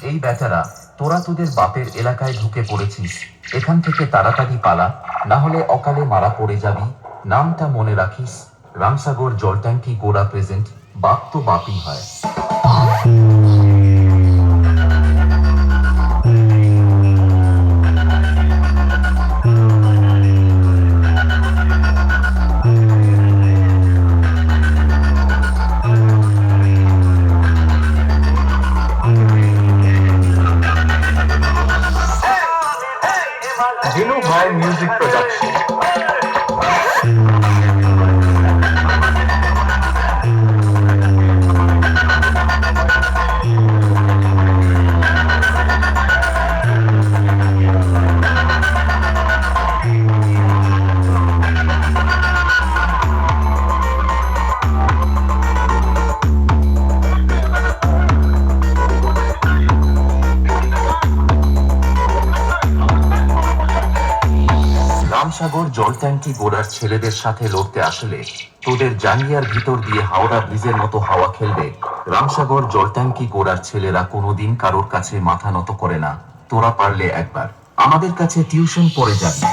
এই বেচারা, তোরা তোদের বাপের এলাকায় ঢুকে পড়েছিস, এখান থেকে তাড়াতাড়ি পালা, না হলে অকালে মারা পড়ে যাবি। নামটা মনে রাখিস, রামসাগর জলট্যাঙ্কি গোড়া প্রেজেন্ট। বাপ তো বাপই হয়। জিনু ভাই মিউজিক প্রোডাকশন। রামসাগর জলট্যাঙ্কি গোড়ার ছেলেদের সাথে লড়তে আসলে তোদের জাঙ্গিয়ার ভিতর দিয়ে হাওড়া ব্রিজের মতো হাওয়া খেলবে। রামসাগর জলট্যাঙ্কি গোড়ার ছেলেরা কোনোদিন কারোর কাছে মাথা নত করে না। তোরা পারলে একবার আমাদের কাছে টিউশন পড়ে যাবি।